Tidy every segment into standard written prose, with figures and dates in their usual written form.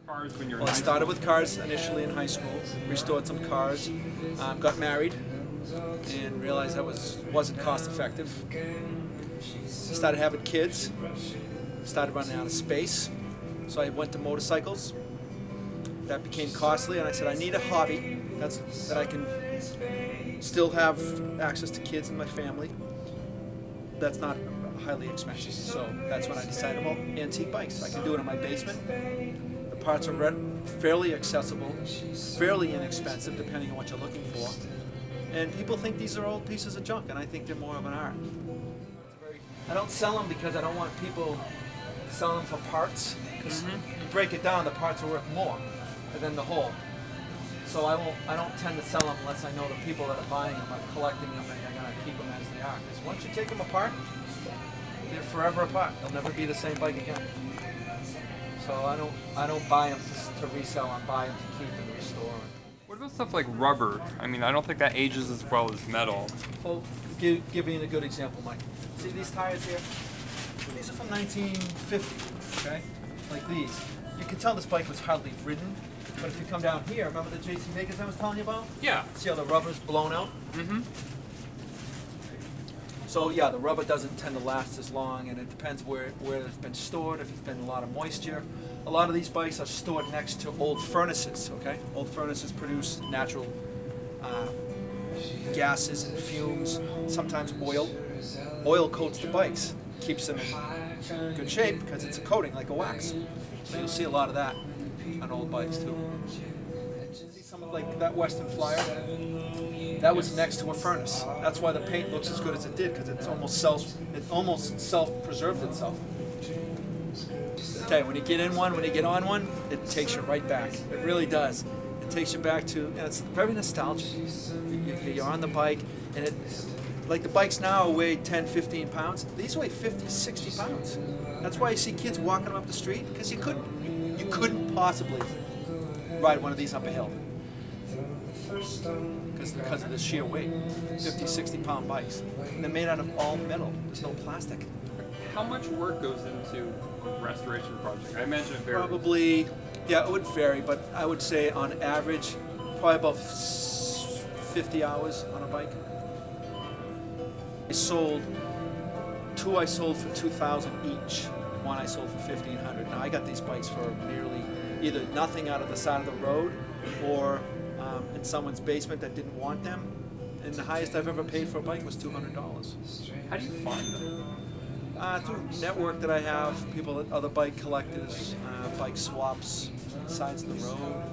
Cars when you're Well, I started with cars initially in high school, restored some cars, got married, and realized that wasn't cost effective. Started having kids, started running out of space, so I went to motorcycles. That became costly, and I said I need a hobby that I can still have access to kids and my family. That's not highly expensive, so that's when I decided, well, antique bikes. I can do it in my basement. The parts are fairly accessible, fairly inexpensive, depending on what you're looking for. And people think these are old pieces of junk, and I think they're more of an art. I don't sell them because I don't want people selling them for parts, because you break it down, the parts are worth more than the whole. So I don't tend to sell them unless I know the people that are buying them are collecting them and they're going to keep them as they are. Because once you take them apart, they're forever apart. They'll never be the same bike again. So I don't buy them to resell. I buy them to keep and restore. What about stuff like rubber? I mean, I don't think that ages as well as metal. Well, give me a good example, Mike. See these tires here? These are from 1950, okay? Like these. You can tell this bike was hardly ridden, but if you come down here, remember the JC Vegas I was telling you about? Yeah. See how the rubber's blown out? Mm-hmm. So yeah, the rubber doesn't tend to last as long, and it depends where it's been stored, if it's been a lot of moisture. A lot of these bikes are stored next to old furnaces, okay? Old furnaces produce natural gases and fumes, sometimes oil. Oil coats the bikes, keeps them in good shape because it's a coating like a wax. So you'll see a lot of that on old bikes too. See some of like that Western Flyer? That was next to a furnace. That's why the paint looks as good as it did, because it almost self-preserved itself. I tell you, when you get in one, when you get on one, it takes you right back. It really does. It takes you back to, and it's very nostalgic. You're on the bike, and it, like the bikes now weigh 10, 15 pounds. These weigh 50, 60 pounds. That's why you see kids walking them up the street, because you couldn't possibly ride one of these up a hill. Because of the sheer weight. 50, 60 pound bikes. And they're made out of all metal. There's no plastic. How much work goes into a restoration project? I imagine it varies. Probably, yeah, it would vary, but I would say on average, probably about 50 hours on a bike. I sold two for 2,000 each. One I sold for 1,500. Now I got these bikes for nearly either nothing out of the side of the road, or in someone's basement that didn't want them. And the highest I've ever paid for a bike was $200. How do you find them? Through network that I have, people, other bike collectors, bike swaps, sides of the road.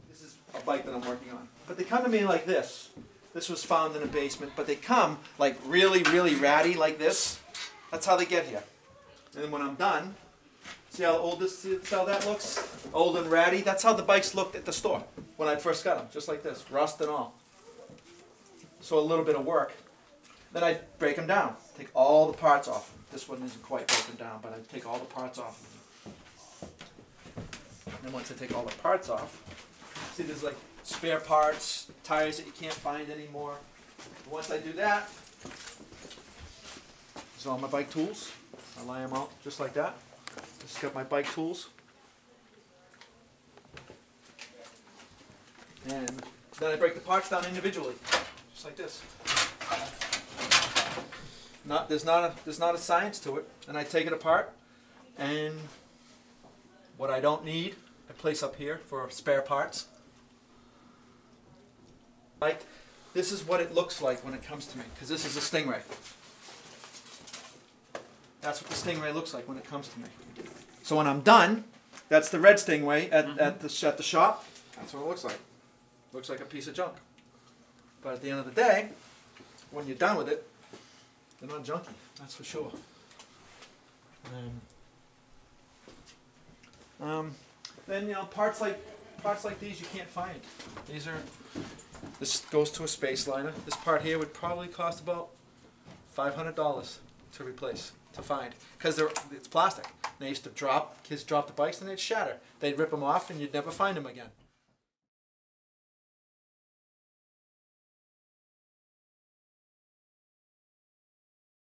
This is a bike that I'm working on. But they come to me like this. This was found in a basement, but they come like really, really ratty like this. That's how they get here. And then when I'm done, see how old this, see how that looks? Old and ratty. That's how the bikes looked at the store when I first got them, just like this, rust and all. So a little bit of work. Then I break them down, take all the parts off. This one isn't quite broken down, but I take all the parts off. And once I take all the parts off, see there's like spare parts, tires that you can't find anymore. And once I do that, these are all my bike tools. I lay them out just like that. Just got my bike tools. And then I break the parts down individually, just like this. There's not a science to it. And I take it apart, and what I don't need, I place up here for spare parts. Like, this is what it looks like when it comes to me, because this is a Stingray. That's what the Stingray looks like when it comes to me. So when I'm done, that's the red Stingray at the shop. That's what it looks like. Looks like a piece of junk. But at the end of the day, when you're done with it, they're not junky. That's for sure. Then parts like these you can't find. This goes to a space liner. This part here would probably cost about $500 to replace, to find, because it's plastic. They used to kids drop the bikes and they'd shatter. They'd rip them off and you'd never find them again.